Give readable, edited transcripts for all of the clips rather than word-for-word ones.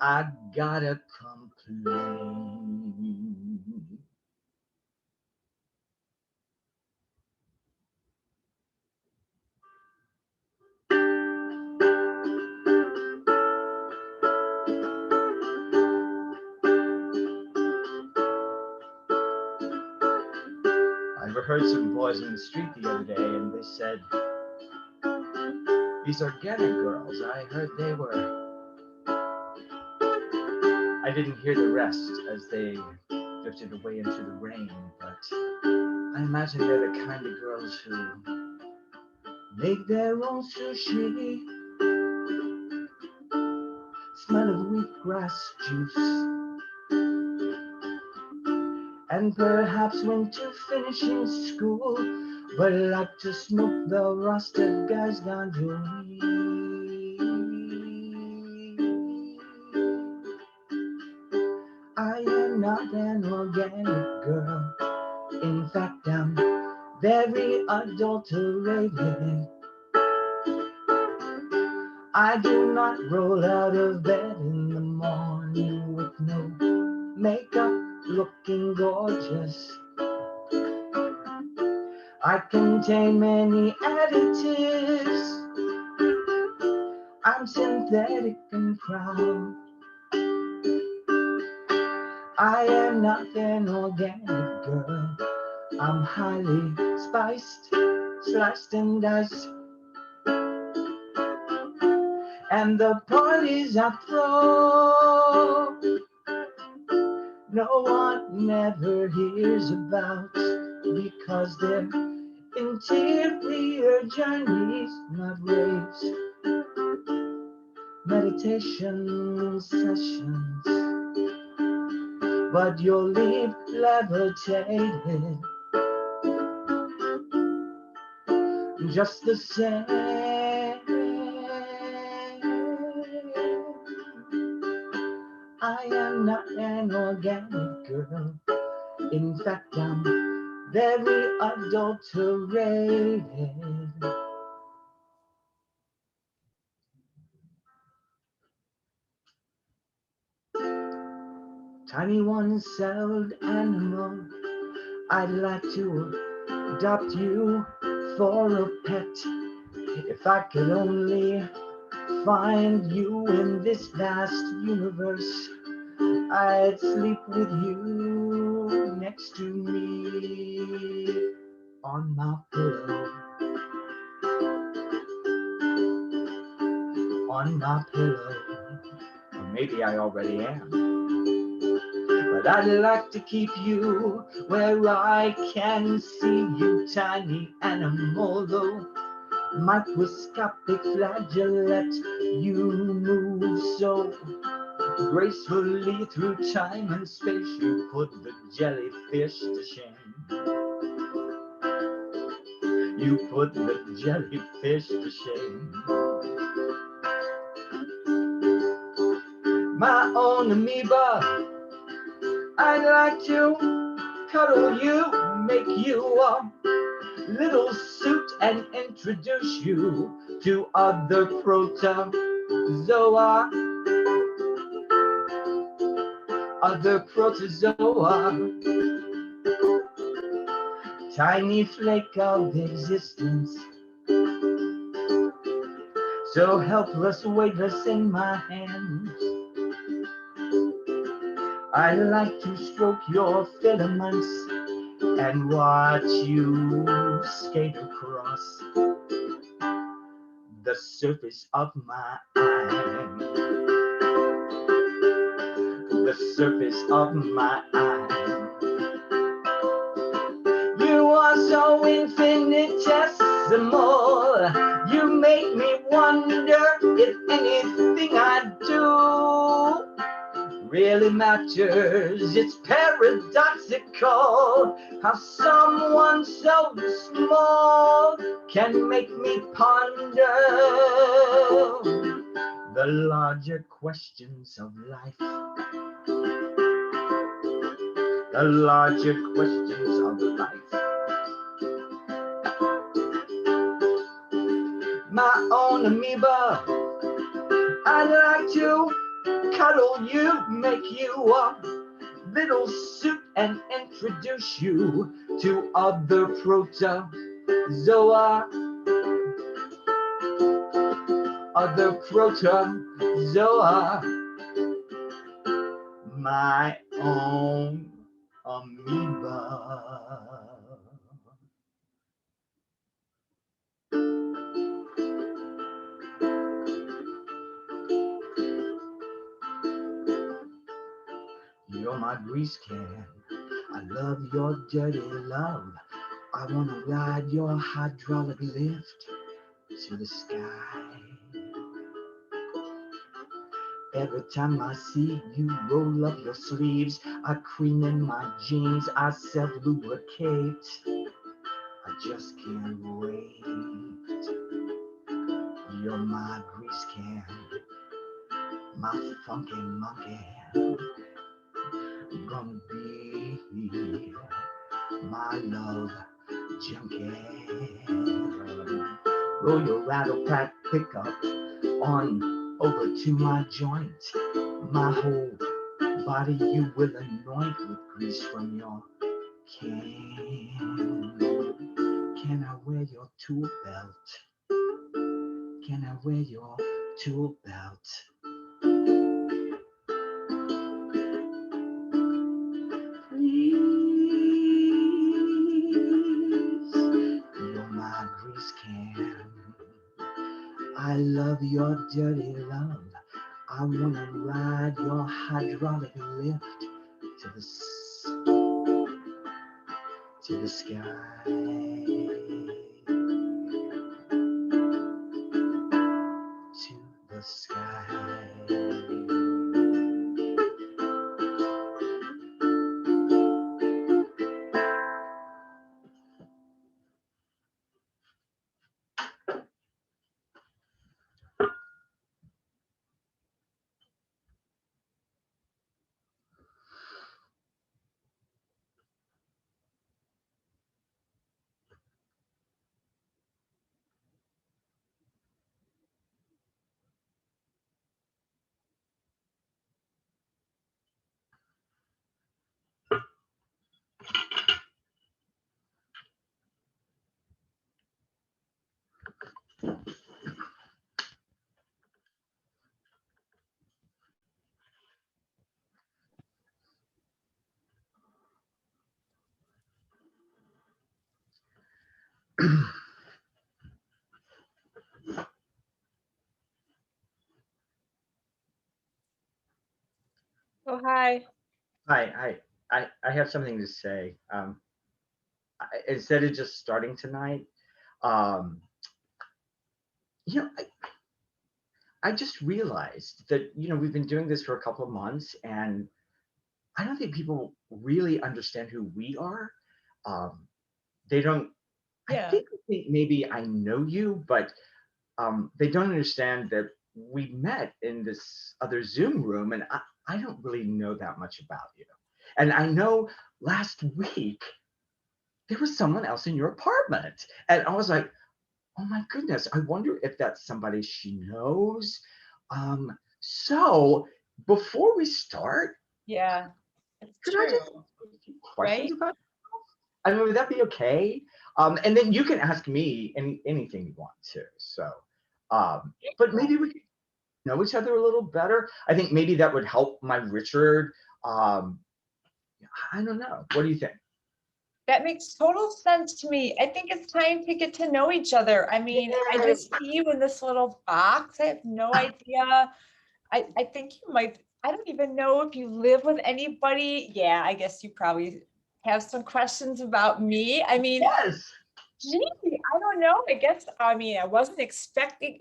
I gotta complain. I overheard some boys in the street the other day, and they said, these organic girls, I heard they were. I didn't hear the rest as they drifted away into the rain, but I imagine they're the kind of girls who make their own sushi, smell of wheatgrass juice, and perhaps went to finishing school, but like to smoke the rusted guy's ganjuri. I am not an organic girl. In fact, I'm very adulterated. I do not roll out of bed in the morning with no makeup, looking gorgeous. I contain many additives. I'm synthetic and proud. I am not an organic girl. I'm highly spiced, sliced and diced. And the parties I throw, no one ever hears about, because they're interior journeys, not raves, meditation sessions. But you'll leave levitated just the same. I am not an organic girl. In fact, I'm very adulterated. Tiny one-celled animal, I'd like to adopt you for a pet. If I could only find you in this vast universe, I'd sleep with you next to me on my pillow, on my pillow. Or maybe I already am. But I'd like to keep you where I can see you, tiny animal, though microscopic flagellate. You move so gracefully through time and space. You put the jellyfish to shame. You put the jellyfish to shame. My own amoeba, I'd like to cuddle you, make you a little suit and introduce you to other protozoa. Other protozoa. Tiny flake of existence, so helpless, weightless in my hands. I like to stroke your filaments and watch you skate across the surface of my eye. The surface of my eye. You are so infinitesimal. You make me wonder if anything I do really matters. It's paradoxical how someone so small can make me ponder the larger questions of life. The larger questions of life. My own amoeba, I'd like to cuddle you, make you a little suit, and introduce you to other protozoa, other protozoa, my own amoeba. You're my grease can. I love your dirty love. I wanna ride your hydraulic lift to the sky. Every time I see you roll up your sleeves, I cream in my jeans, I self-lubricate. I just can't wait. You're my grease can, my funky monkey. Gonna be my love junkie. Roll your rattle pack pickup on over to my joint. My whole body you will anoint with grease from your can. Can I wear your tool belt? Can I wear your tool belt? Please, you're my grease can. I love your dirty love. I wanna ride your hydraulic lift to the sky. To the sky. Oh, hi. I have something to say. Instead of just starting tonight, um, you know, I just realized that, we've been doing this for a couple of months, and I don't think people really understand who we are. Um, they don't, I Yeah. think maybe I know you, but they don't understand that we met in this other Zoom room, and I don't really know that much about you. And I know last week there was someone else in your apartment, and I was like, oh my goodness, I wonder if that's somebody she knows. So before we start, Yeah. It's could I just true, ask a few questions right? about yourself? I mean, would that be okay? And then you can ask me anything you want to. So, but maybe we could know each other a little better. I think maybe that would help my Richard. Um, I don't know. What do you think? That makes total sense to me. I think it's time to get to know each other. I mean, I Yay! just see you in this little box. I have no idea. I think you might, I don't even know if you live with anybody. Yeah, I guess you probably have some questions about me. I mean, Yes. gee, I don't know. I guess, I mean, I wasn't expecting,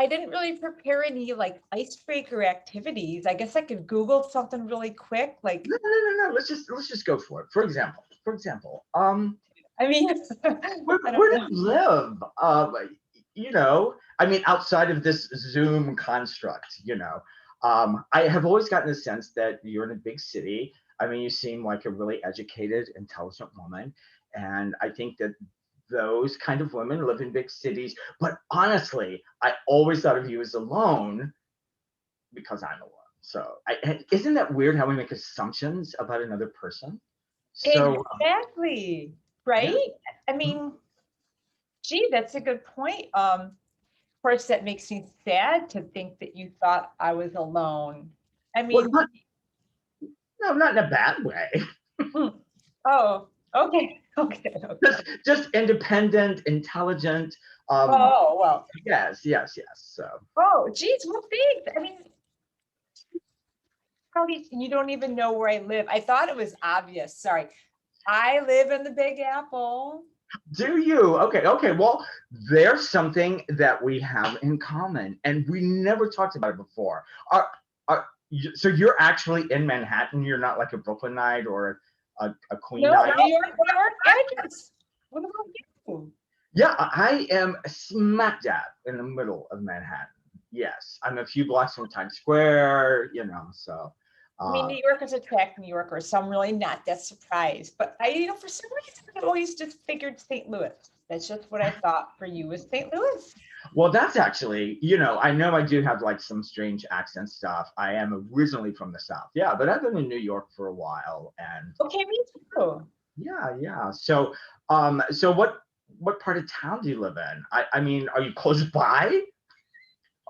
I didn't really prepare any like icebreaker activities. I guess I could Google something really quick. Like, No. Let's just go for it. For example, I mean, I don't where do know. you live? I mean, outside of this Zoom construct, I have always gotten the sense that you're in a big city. I mean, you seem like a really educated, intelligent woman. And I think that those kind of women live in big cities. But honestly, I always thought of you as alone. because I'm alone. So isn't that weird how we make assumptions about another person? So Exactly. yeah. Right? I Mhm. mean, gee, that's a good point. Of course, that makes me sad to think that you thought I was alone. I Well, mean, not, no, not in a bad way. mm, oh, okay, okay, okay. Just independent, intelligent. Um, Oh, well, yes, yes, yes. So oh, geez, well, thanks. I mean, probably you don't even know where I live. I thought it was obvious. Sorry. I live in the Big Apple. do you? Okay, okay. Well, there's something that we have in common, and we never talked about it before. So you're actually in Manhattan. You're not like a Brooklynite or a No, Queenite. New York address. What about you? Yeah, I am smack dab in the middle of Manhattan. Yes, I'm a few blocks from Times Square. So I mean, uh, New Yorkers attract New Yorkers, so I'm really not that surprised. But for some reason, I always just figured St. Louis. That's just what I thought for you was St. Louis. well, that's actually, I know I do have like some strange accent stuff. I am originally from the South. Yeah, but I've been in New York for a while, and Okay, me too. yeah, yeah. So what part of town do you live in? I mean, are you close by?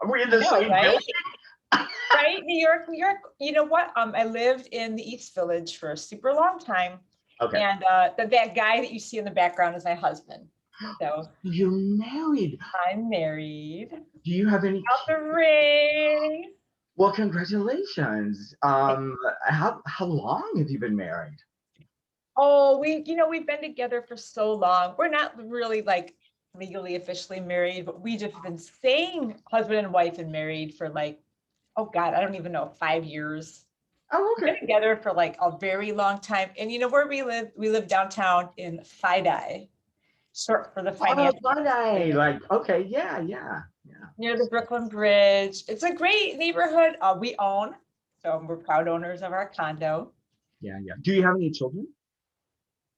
Are we in I the know, same right? building? Right, New York, New York. You know what? I lived in the East Village for a super long time, Okay. and that guy that you see in the background is my husband. So You're married. I'm married. Do you have any Out the kids? ring. Well, congratulations. How long have you been married? Oh, we've been together for so long. We're not really like legally officially married, but we just been saying husband and wife and married for like, oh God, I don't even know, 5 years. Oh, We've okay. been together for like a very long time. And you know where we live? We live downtown in FIDI, short for the Oh, financial Friday. district, Like, okay, yeah, yeah, yeah. near the Brooklyn Bridge. It's a great neighborhood. We own, so we're proud owners of our condo. Yeah, yeah. Do you have any children?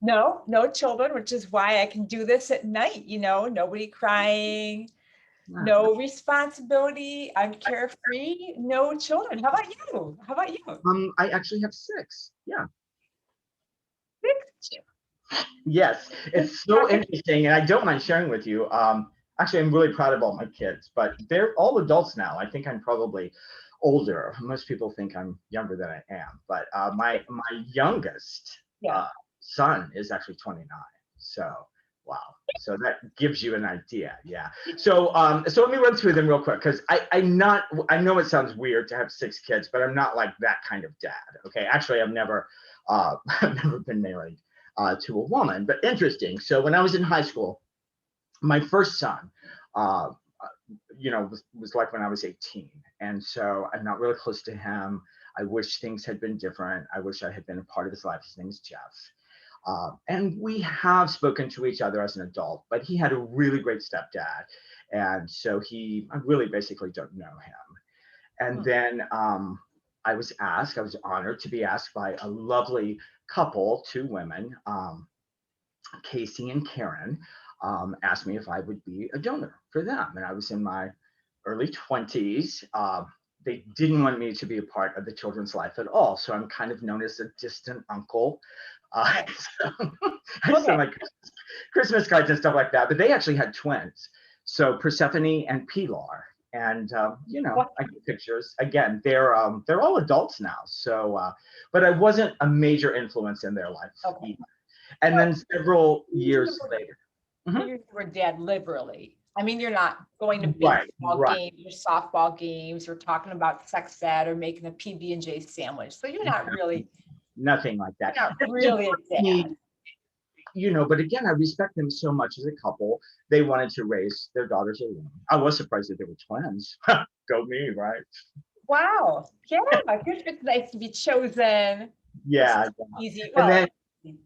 No, no children, which is why I can do this at night, nobody crying, No. no responsibility. I'm carefree, no children. How about you? How about you? I actually have six. Yeah. Six. Yes. It's so interesting, and I don't mind sharing with you. Actually, I'm really proud of all my kids, but they're all adults now. I think I'm probably older. Most people think I'm younger than I am, but my youngest Yeah. uh, son is actually 29. So wow. So that gives you an idea. Yeah. So let me run through them real quick because I know it sounds weird to have six kids, but I'm not like that kind of dad. Okay. Actually, I've never I've never been married to a woman. But interesting. So when I was in high school, my first son, uh, was like when I was 18. And so I'm not really close to him. I wish things had been different. I wish I had been a part of his life. His name is Jeff. And we have spoken to each other as an adult, but he had a really great stepdad. And so I really basically don't know him. And Hmm. then I was honored to be asked by a lovely couple, two women, Casey and Karen, asked me if I would be a donor for them. And I was in my early 20s. They didn't want me to be a part of the children's life at all. So I'm kind of known as a distant uncle. Okay. So I Okay. send like Christmas cards and stuff like that. But they actually had twins. So Persephone and Pilar. And What? I get pictures. Again, they're all adults now. So, but I wasn't a major influence in their life Okay. either. And Well, then several you use years the word later. you Mhm. use the word dad liberally. I mean, you're not going to Right, baseball right. games or softball games or talking about sex ed or making a PB&J sandwich. So Nothing like you're that. not They really a wanted me, dad. but again, I respect them so much as a couple. They wanted to raise their daughters alone. I was surprised that they were twins. Go me, right? Wow. Yeah. It's nice to be chosen. It's Yeah. easy. And Well, then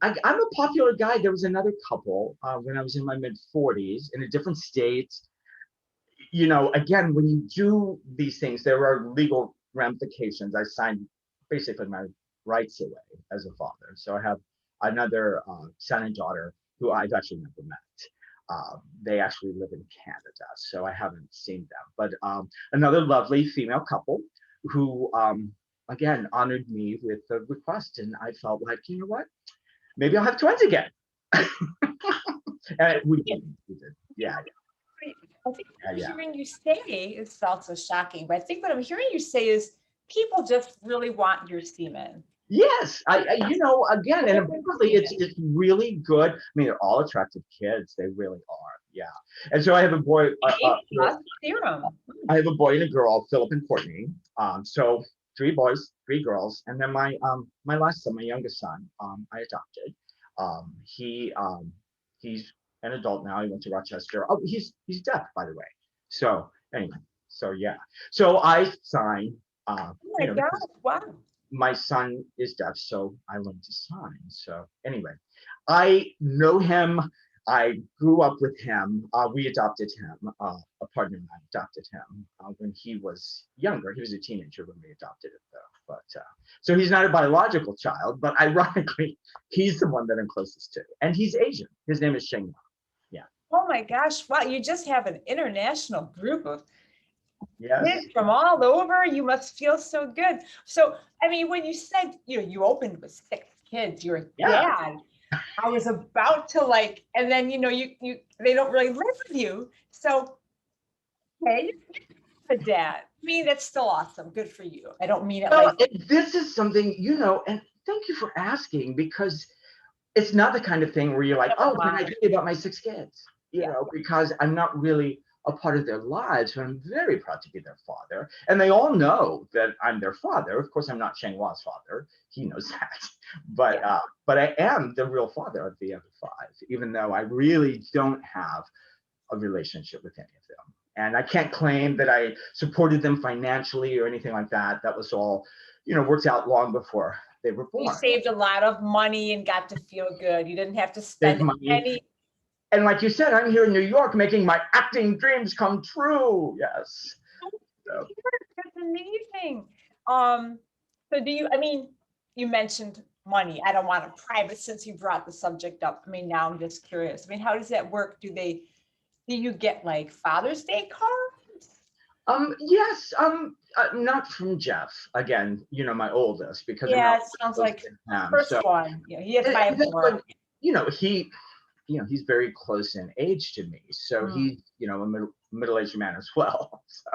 I'm a popular guy. There was another couple when I was in my mid 40s in a different state. Again, when you do these things, there are legal ramifications. I signed basically my rights away as a father. So I have another son and daughter who I've actually never met. They actually live in Canada, so I haven't seen them. But another lovely female couple, who again honored me with the request, and I felt like, you know what, maybe I'll have twins again. And we did. Yeah, I think what I'm yeah. hearing you say is also shocking, but I think what I'm hearing you say is people just really want your semen. Yes, you know, again, and apparently it's really good. I mean, they're all attractive kids. They really are. Yeah. And so I have a boy. Serum. I have a boy and a girl, Philip and Courtney. So three boys, three girls, and then my last son, my youngest son, I adopted. He's an adult now. He went to Rochester. Oh, he's deaf, by the way. So anyway, so yeah. So I signed. Oh my You know, God, because wow. my son is deaf, so I learned to sign. So anyway, I know him. I grew up with him. We adopted him. A partner and I adopted him when he was younger. He was a teenager when we adopted him, though. But so he's not a biological child, but ironically, he's the one that I'm closest to, and he's Asian. His name is Sheng. Yeah. Oh my gosh, wow, you just have an international group of Yes. kids from all over. You must feel so good. So, I mean, when you said, you opened with 6 kids, you're a Yeah. dad. I was about to like, and then, you they don't really live with you. So, okay, you're a dad. I mean, that's still awesome. Good for you. I don't mean it Well, like, this is something, you know, and thank you for asking, because it's not the kind of thing where you're like, oh, can I tell you about my 6 kids? You yeah, know, because I'm not really a part of their lives, but I'm very proud to be their father. And they all know that I'm their father. Of course, I'm not Sheng Hua's father. He knows that. But I am the real father of the other 5, even though I really don't have a relationship with any of them. And I can't claim that I supported them financially or anything like that. That was all, you know, worked out long before they were you born. saved a lot of money and got to feel good. You didn't have to Save spend money. any. And like you said, I'm here in New York making my acting dreams come true. Yes. So, That's amazing. So I mean, you mentioned money. I don't want to private since you brought the subject up. I mean, now I'm just curious. I mean, how does that work? Do you get like Father's Day cards? yes, not from Jeff. Again, you know, my oldest, because I'm Yeah, not it sounds close like to him. first So, one. Yeah, he has 5 this more. one, you know, he's very close in age to me. So Mm. he's, you know, a middle-aged man as well. So,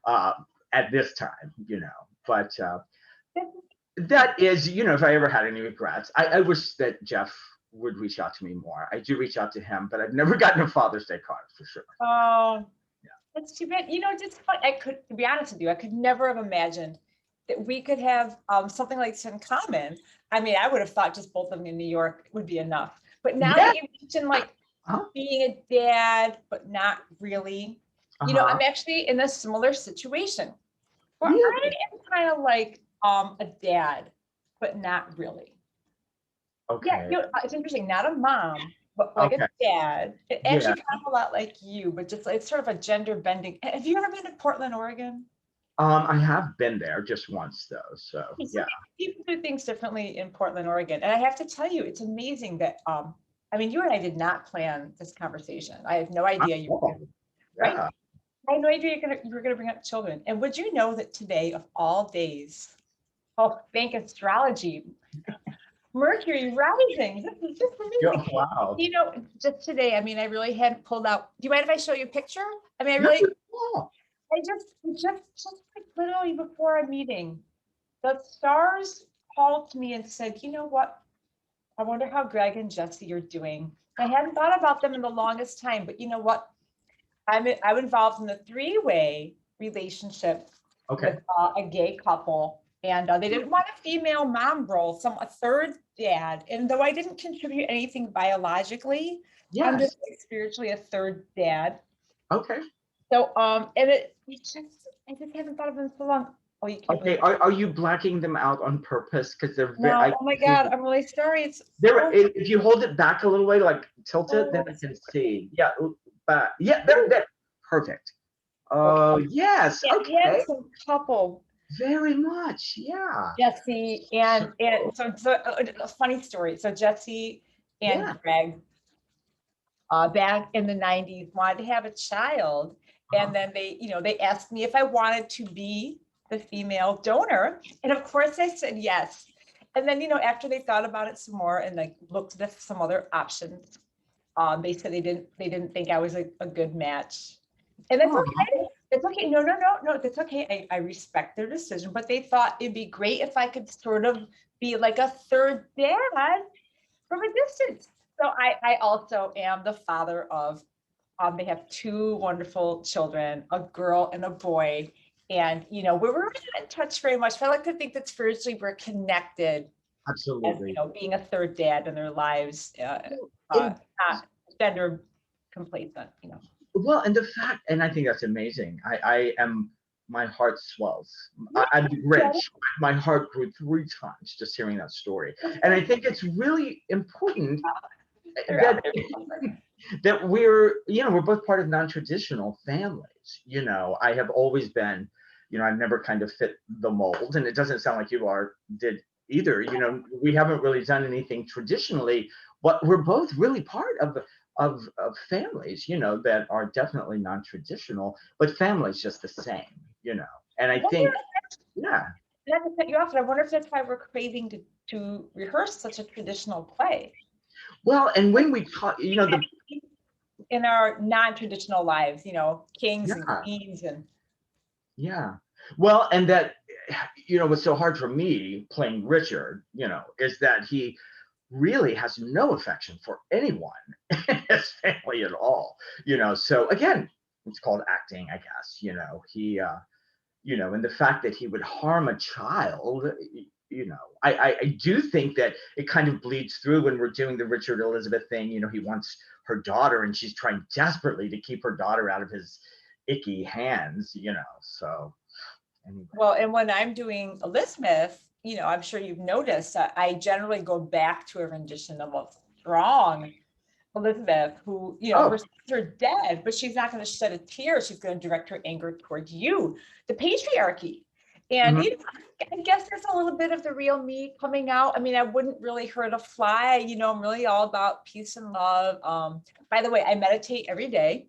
uh, at this time, you know, but that is, you know, if I ever had any regrets, I wish that Jeff would reach out to me more. I do reach out to him, but I've never gotten a Father's Day card for sure. Oh, Yeah. that's too bad. Just fun. To be honest with you, I could never have imagined that we could have something like this in common. I mean, I would have thought just both of them in New York would be enough. But now Yeah. that you mentioned like Uh-huh. being a dad, but not really, Uh-huh. I'm actually in a similar situation where I Really? am kind of like a dad, but not really. Yeah, Okay. it's interesting. Not a mom, but like a Okay. dad. It Yeah. actually kind of a lot like you, but just it's sort of a gender bending. Have you ever been to Portland, Oregon? I have been there just once though. So So yeah. people do things differently in Portland, Oregon. And I have to tell you, it's amazing that I mean, you and I did not plan this conversation. I had no idea you were Oh, gonna, right? yeah. I had no idea you were gonna bring up children. And would you know that today of all days, oh, thank astrology, Mercury rising. This is just Yeah. amazing. Wow. Just today, I mean, I really hadn't pulled out. Do you mind if I show you a picture? I mean, No, no. I just like literally before a meeting, the stars called to me and said, you know what? I wonder how Greg and Jesse are doing. I hadn't thought about them in the longest time, but you know what? I'm involved in the 3-way relationship Okay. with a gay couple, and they didn't want a female mom role, a third dad. And though I didn't contribute anything biologically, I'm Yes. just like spiritually a third dad. Okay. So and I just haven't thought of them so long. Oh, you can't Okay. really. Are you blacking them out on purpose? Because they're very. No, oh my God, I'm really sorry. It's There, oh, if you hold it back a little way, like tilt it, then oh, I can see. Yeah, back. Yeah, there. Perfect. Oh, okay. yes. Yeah, Okay. handsome couple. Very much. Yeah. Jesse So, and so a funny story. So Jesse and yeah. Greg back in the 90s wanted to have a child. Uh-huh. And then they asked me if I wanted to be the female donor. And of course I said yes. And then, after they thought about it some more and like looked at some other options, they said they didn't think I was a good match. And that's Oh, okay. It's okay. No, that's okay. I respect their decision, but they thought it'd be great if I could sort of be like a third dad from a distance. So I also am the father of, they have two wonderful children, a girl and a boy. And, we're not in touch very much, but I like to think that spiritually we're connected as, absolutely. being a third dad in their lives, And not gender complacent. well, and the fact, and I think that's amazing. I am, my heart swells. I'm rich. My heart grew 3 times just hearing that story. And I think it's really important that that we're both part of non-traditional families. I have always been, I've never kind of fit the mold, and it doesn't sound like did either. We haven't really done anything traditionally, but we're both really part of families, that are definitely non-traditional, but families just the same. And I think, yeah. Not to cut you off, but I wonder if that's why we're craving to rehearse such a traditional play. Well, and when we talk, in our non-traditional lives, kings and yeah, queens and yeah. Well, and that, what's so hard for me playing Richard, is that he really has no affection for anyone in his family at all. So again, it's called acting, I guess. He and the fact that he would harm a child, I do think that it kind of bleeds through when we're doing the Richard Elizabeth thing. He wants her daughter, and she's trying desperately to keep her daughter out of his icky hands. So anyway. Well, and when I'm doing Elizabeth, I'm sure you've noticed I generally go back to a rendition of a strong Elizabeth who, her sons are dead, but she's not going to shed a tear. She's going to direct her anger towards you, the patriarchy. And I guess there's a little bit of the real me coming out. I mean, I wouldn't really hurt a fly. I'm really all about peace and love. By the way, I meditate every day.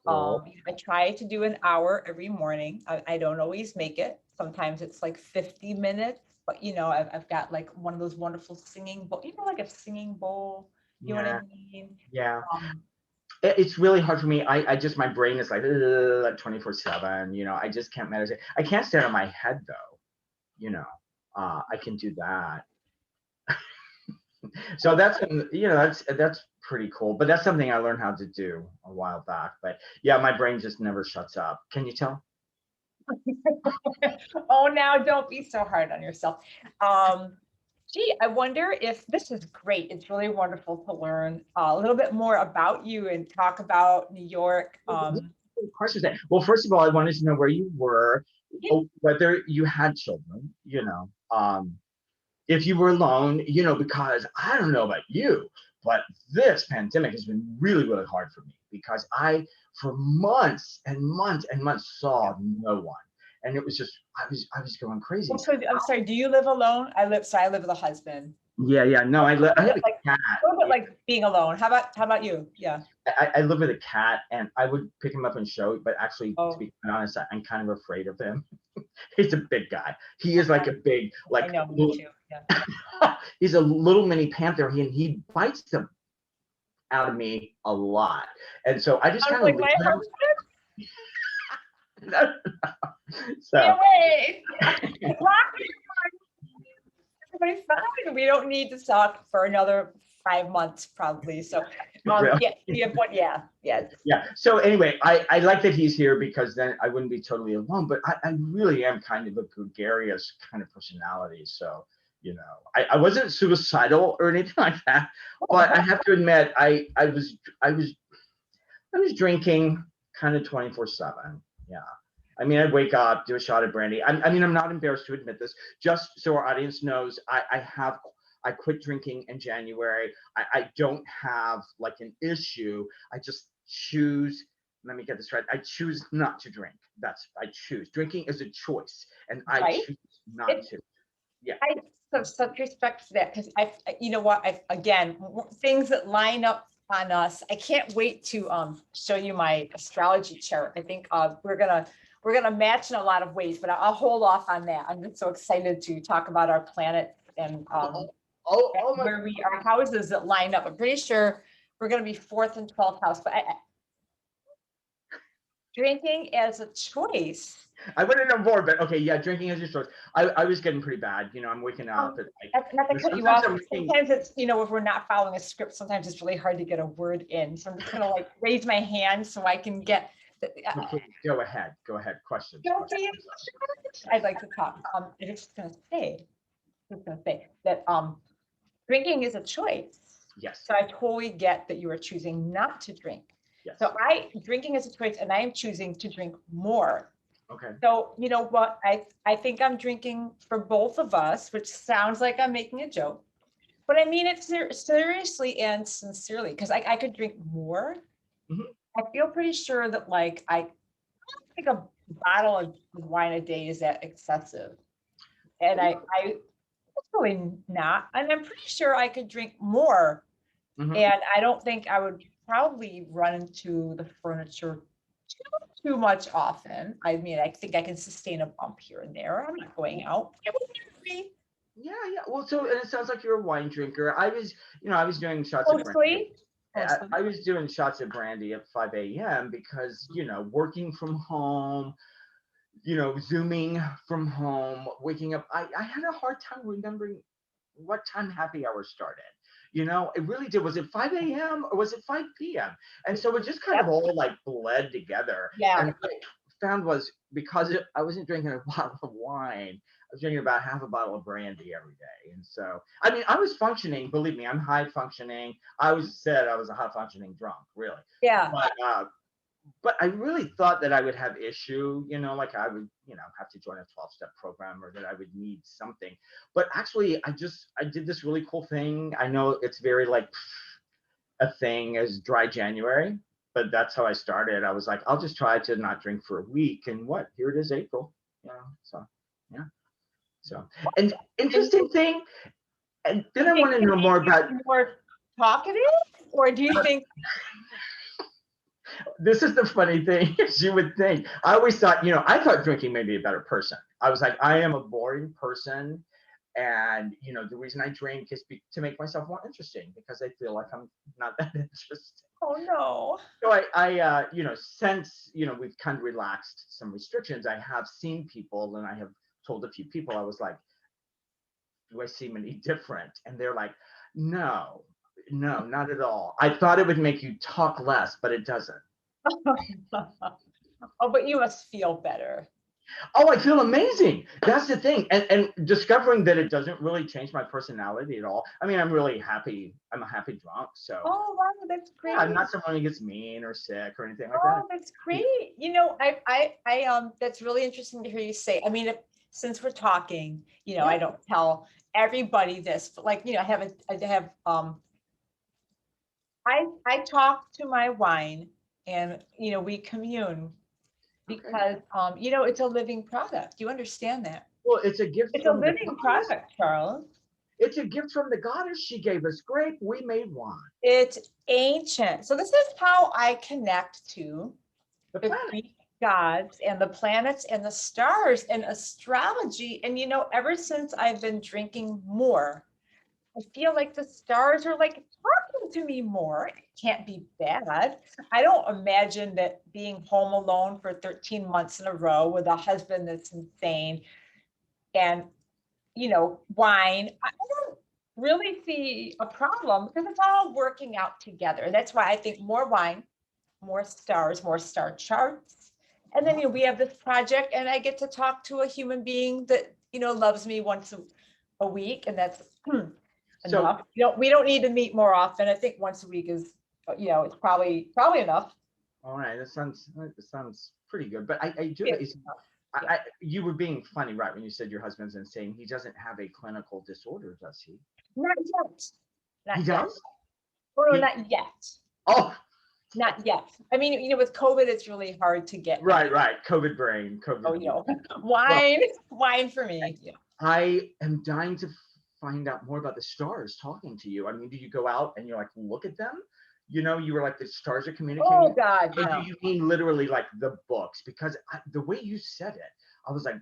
Cool. I try to do an hour every morning. I don't always make it. Sometimes it's like 50 minutes, but I've got like one of those wonderful singing bowl, like a singing bowl. You know what I mean? Yeah. It's really hard for me. I just, my brain is like 24/7. I just can't meditate. I can't stand on my head though. I can do that. So that's pretty cool. But that's something I learned how to do a while back. But yeah, my brain just never shuts up. Can you tell? Oh, now don't be so hard on yourself. Gee, I wonder if this is great. It's really wonderful to learn a little bit more about you and talk about New York. Questions. Well, first of all, I wanted to know where you were, whether you had children, if you were alone, because I don't know about you, but this pandemic has been really, really hard for me because I, for months and months and months, saw no one. And it was just, I was going crazy. So I'm sorry, do you live alone? I live with a husband. Yeah. No, I have a cat. A little bit like being alone. How about you? Yeah. I live with a cat, and I would pick him up and show, but actually, to be honest, I'm kind of afraid of him. He's a big guy. He is like a big, like, I know, me too. Yeah. He's a little mini panther, and he bites them out of me a lot. And so I just kind of like my husband. No. So everybody's fine. We don't need to talk for another 5 months, probably. So yeah. So anyway, I like that he's here because then I wouldn't be totally alone. But I really am kind of a gregarious kind of personality. So I wasn't suicidal or anything like that. But I have to admit, I was drinking kind of 24/7. Yeah. I mean, I'd wake up, do a shot of brandy. I mean, I'm not embarrassed to admit this. Just so our audience knows, I quit drinking in January. I don't have like an issue. I just choose, let me get this right. I choose not to drink. I choose. Drinking is a choice, and I choose not to. Yeah. I have such respect for that because again, things that line up on us. I can't wait to show you my astrology chart. I think we're gonna we're gonna match in a lot of ways, but I'll hold off on that. I'm just so excited to talk about our planet and Oh my. where our houses that line up. I'm pretty sure we're gonna be 4th and 12th house, but drinking as a choice. I wouldn't know more, but okay, yeah, drinking is your choice. I was getting pretty bad. You know, I'm waking up at like, Not to cut you sometimes off. I'm waking. Sometimes it's, if we're not following a script, sometimes it's really hard to get a word in. So I'm just gonna like raise my hand so I can get. Okay, go ahead. Go ahead. Questions. Don't be. I'd like to talk. I'm just gonna say, that drinking is a choice. Yes. So I totally get that you are choosing not to drink. Yes. So drinking is a choice, and I am choosing to drink more. Okay. So you know what? I think I'm drinking for both of us, which sounds like I'm making a joke, but I mean it seriously and sincerely, because I could drink more. Mhm. I feel pretty sure that like I think a bottle of wine a day is that excessive, and it's really not. And I'm pretty sure I could drink more, Mhm. and I don't think I would probably run into the furniture too much often. I mean, I think I can sustain a bump here and there. I'm not going out. It would be Yeah, yeah. Well, so and it sounds like you're a wine drinker. I was doing shots of brandy. mostly. I was doing shots of brandy at 5 a.m. because, working from home, Zooming from home, waking up. I had a hard time remembering what time happy hour started. It really did. Was it 5 a.m. or was it 5 p.m.? And so it just kind of all like bled together. Yeah. And what I found was because I wasn't drinking a bottle of wine, I was drinking about half a bottle of brandy every day. And so, I mean, I was functioning. Believe me, I'm high functioning. I was a high functioning drunk, really. Yeah. But I really thought that I would have issue, like I would, have to join a 12-step program or that I would need something. But actually, I did this really cool thing. I know it's very like a thing as dry January, but that's how I started. I was like, I'll just try to not drink for a week. And here it is, April. So, yeah. So, and interesting thing, and then I want to know more about. More talkative, or do you think? This is the funny thing, as you would think. I always thought, I thought drinking made me a better person. I was like, I am a boring person. And, the reason I drink is to make myself more interesting because I feel like I'm not that interesting. Oh, no. So since, we've kind of relaxed some restrictions, I have seen people and I have told a few people, I was like, do I seem any different? And they're like, no, not at all. I thought it would make you talk less, but it doesn't. Oh, but you must feel better. Oh, I feel amazing. That's the thing. And discovering that it doesn't really change my personality at all. I mean, I'm really happy. I'm a happy drunk. So oh wow, that's great. Yeah, I'm not someone who gets mean or sick or anything like that. Oh, that's great. That's really interesting to hear you say. I mean, since we're talking, I don't tell everybody this, but like, I talk to my wine and, we commune because, it's a living product. You understand that? Well, it's a gift. It's a living product, Charles. It's a gift from the goddess. She gave us grape. We made wine. It's ancient. So this is how I connect to the Greek gods and the planets and the stars and astrology. And, ever since I've been drinking more, I feel like the stars are like talking to me more. It can't be bad. I don't imagine that being home alone for 13 months in a row with a husband that's insane and, wine. I don't really see a problem because it's all working out together. That's why I think more wine, more stars, more star charts. And then, we have this project and I get to talk to a human being that, loves me once a week. And that's enough. We don't need to meet more often. I think once a week is, it's probably enough. All right. That sounds pretty good. But I do. You were being funny, right? When you said your husband's insane, he doesn't have a clinical disorder, does he? Not yet. He does? Oh, no, not yet. Oh. Not yet. I mean, with COVID, it's really hard to get. Right. COVID brain. COVID. Oh, wine for me. Yeah. I am dying to find out more about the stars talking to you. I mean, do you go out and you're like, look at them? You know, you were like, the stars are Oh communicating. God, Or do no. you mean literally like the books? Because the way you said it, I was like,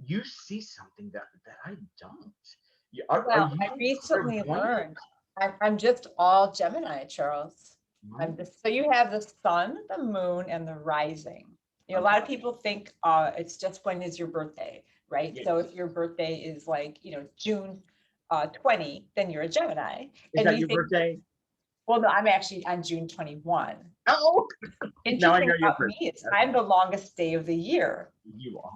you see something that I don't. Are Well, you I recently clairvoyant? learned I'm just all Gemini, Charles. No? So you have the sun, the moon, and the rising. You know, a lot Okay. of people think it's just when is your birthday, right? Yes. So if your birthday is like, June 20, then you're a Gemini. Is And that you your think, birthday? well, no, I'm actually on June 21. Oh, now I Interesting know your about me birthday. is I'm Okay. the longest day of the year. You are.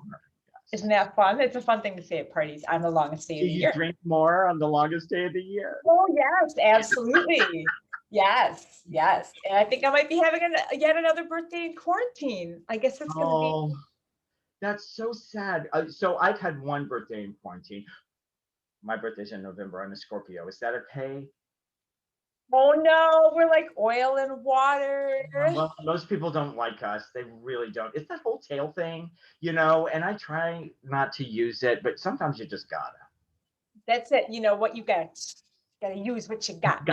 Isn't Yes. that fun? It's a fun thing to say at parties. I'm the longest day Do of the you year. drink more on the longest day of the year? Oh, yes, absolutely. Yes, yes. And I think I might be having yet another birthday in quarantine. I guess it's going to be, Oh, that's so sad. So I've had one birthday in quarantine. My birthday's in November. I'm a Scorpio. Is that okay? oh no, we're like oil and water. Well, most people don't like us. They really don't. It's that whole tail thing, you know, and I try not to use it, but sometimes you just gotta. That's it. You know what you gotta use what you got.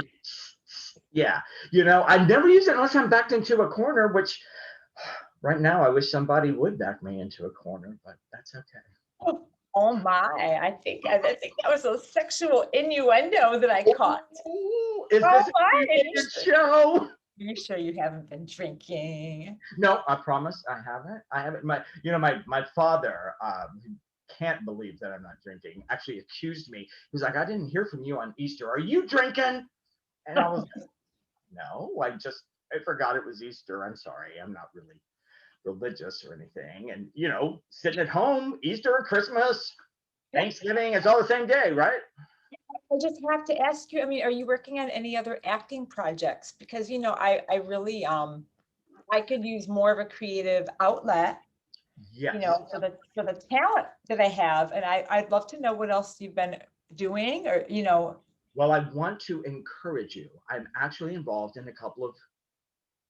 Yeah. You know, I never use it unless I'm backed into a corner, which right now I wish somebody would back me into a corner, but that's okay. Oh my, I think that was a sexual innuendo that I caught. Ooh, is Oh this a my, created show? are you sure you haven't been drinking? No, I promise I haven't. I haven't. My father can't believe that I'm not drinking. Actually accused me. He was like, I didn't hear from you on Easter. Are you drinking? And I was like, no, I forgot it was Easter. I'm sorry. I'm not really religious or anything. And sitting at home, Easter, Christmas, Thanksgiving, it's all the same day, right? I just have to ask you, I mean, are you working on any other acting projects? Because, I really, I could use more of a creative outlet, Yes. for the talent that I have. And I'd love to know what else you've been doing or. Well, I want to encourage you. I'm actually involved in a couple of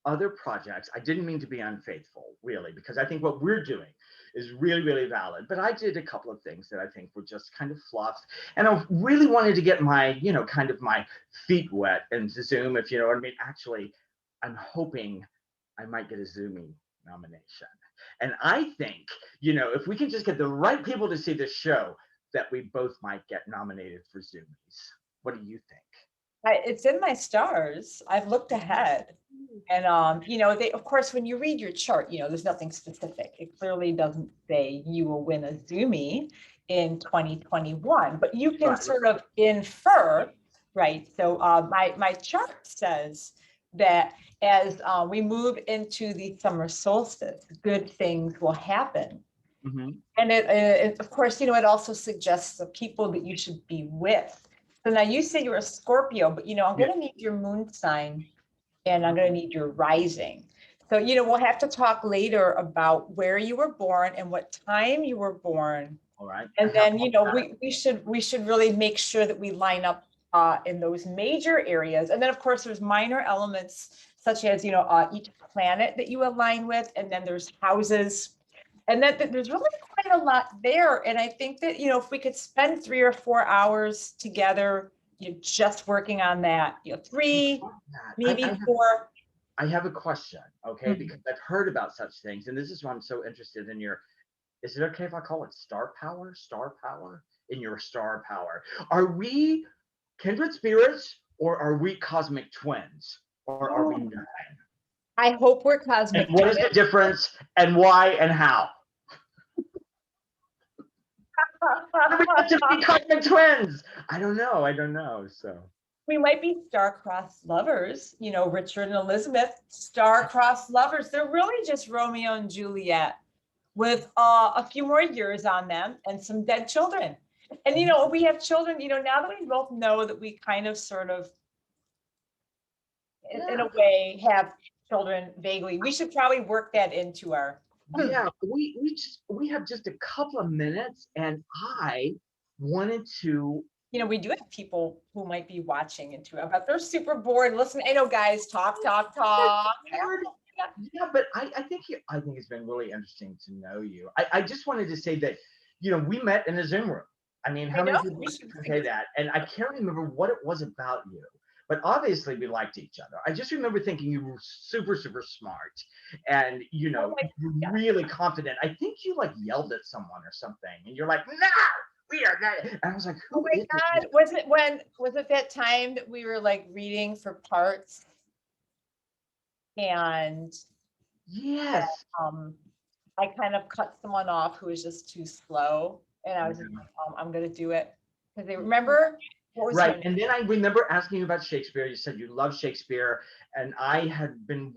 other projects. I didn't mean to be unfaithful, really, because I think what we're doing is really, really valid. But I did a couple of things that I think were just kind of fluff. And I really wanted to get my, kind of my feet wet into Zoom, if you know what I mean. Actually, I'm hoping I might get a Zoomy nomination. And I think, if we can just get the right people to see this show, that we both might get nominated for Zoomies. What do you think? It's in my stars. I've looked ahead. And they, of course, when you read your chart, there's nothing specific. It clearly doesn't say you will win a Zoomie in 2021, but you can Right. sort of infer, right? So my chart says that as we move into the summer solstice, good things will happen. Mm-hmm. And it of course, it also suggests the people that you should be with. So now you say you're a Scorpio, but I'm Yeah. going to need your moon sign and I'm going to need your rising. So, we'll have to talk later about where you were born and what time you were born. All right. And then, we should really make sure that we line up in those major areas. And then, of course, there's minor elements such as, each planet that you align with, and then there's houses. And then there's really quite a lot there. And I think that, if we could spend 3 or 4 hours together, just working on that, three, maybe four. I have a question, okay? Mhm. Because I've heard about such things, and this is why I'm so interested in your. Is it okay if I call it star power? Star power? In your star power. Are we kindred spirits or are we cosmic twins? Or are we Oh, not? I hope we're And cosmic what is twins. the difference and why and how? We have to be cosmic twins. I don't know. So We might be star-crossed lovers, Richard and Elizabeth, star-crossed lovers. They're really just Romeo and Juliet with a few more years on them and some dead children. And, we have children, now that we both know that we kind of sort of, in a way, have children vaguely, we should probably work that into our. yeah, we have just a couple of minutes, and I wanted to. We do have people who might be watching into it, but they're super bored. Listen, I know, guys, talk. Yeah, but I think it's been really interesting to know you. I just wanted to say that we met in a Zoom room. I mean, how I many know. people can say that? And I can't remember what it was about you, but obviously we liked each other. I just remember thinking you were super, super smart and, you Oh know, my God. really confident. I think you like yelled at someone or something and you're like, no, we are not. And I was like, Oh who my is this? God. Was it that time that we were like reading for parts and Yes. I kind of cut someone off who was just too slow and I was just like, I'm gonna do it. Because they remember what was Right. your name? And then I remember asking you about Shakespeare. You said you love Shakespeare. And I had been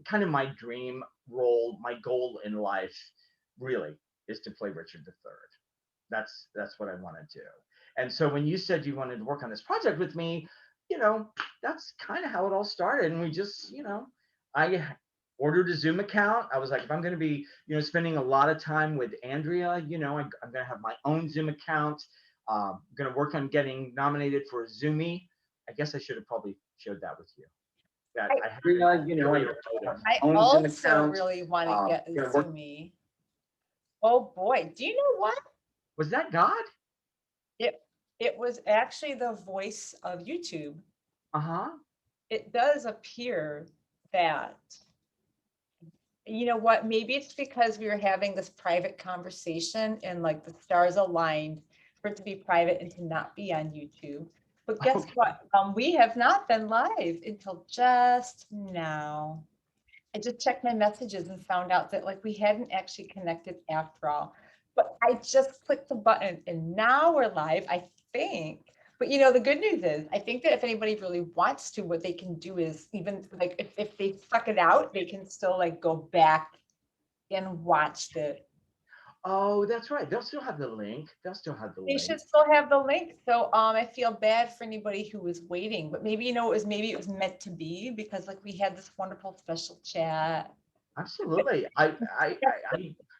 kind of my dream role, my goal in life really is to play Richard III. That's what I want to do. And so when you said you wanted to work on this project with me, you know, that's kind of how it all started. And we just, you know, I ordered a Zoom account. I was like, if I'm going to be, you know, spending a lot of time with Andrea, you know, I'm going to have my own Zoom account. I'm going to work on getting nominated for a Zoomie. I guess I should have probably shared that with you. That I have, you know, I own Zoom also account. really want to get a Gonna work. Zoomie. Oh boy, do you know what? Was that God? It was actually the voice of YouTube. Uh-huh. It does appear that, you know what, maybe it's because we were having this private conversation and like the stars aligned for it to be private and to not be on YouTube. But guess Okay. what? We have not been live until just now. I just checked my messages and found out that like we hadn't actually connected after all. But I just clicked the button and now we're live, I think. But you know, the good news is I think that if anybody really wants to, what they can do is even like if they suck it out, they can still like go back and watch the. Oh, that's right. They'll still have the link. They'll still have the They link. should still have the link. So I feel bad for anybody who was waiting, but maybe, you know, maybe it was meant to be because like we had this wonderful special chat. Absolutely. I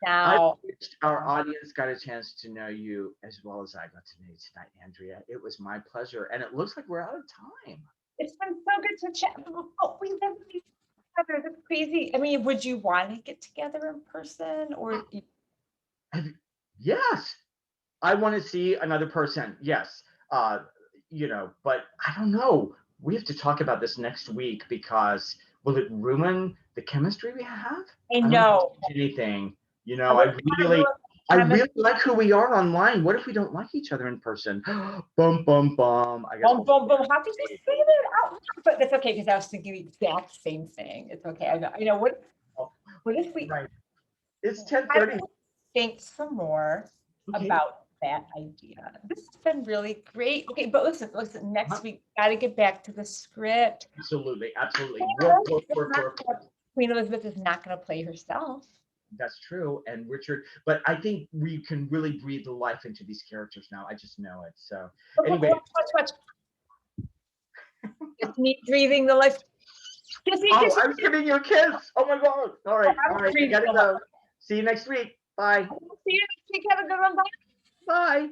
Now, wished our audience got a chance to know you as well as I got to know you tonight, Andrea. It was my pleasure. And it looks like we're out of time. it's been so good to chat. Oh, we never meet together. That's crazy. I mean, would you want to get together in person or? Yes. I want to see another person. Yes. You know, but I don't know. We have to talk about this next week because will it ruin the chemistry we have? I I don't know. change anything. You know, I I really like who we are online. What if we don't like each other in person? Bum bum bum. I guess boom, boom, boom. How could you say that out loud? But that's okay because I was thinking the exact same thing. It's okay. I know. You know what? What if we? right. It's 10:30. Think some more Okay. about that idea. This has been really great. Okay, but listen. Next week, got to get back to the script. Absolutely. Absolutely. Work. Queen Elizabeth is not going to play herself. That's true. And Richard, but I think we can really breathe the life into these characters now. I just know it. So anyway. Watch. It's me breathing the life. Oh, I was giving you a kiss. Oh my God. All right. You gotta go. See you next week. Bye. See you next week. Have a good one. Bye. Bye.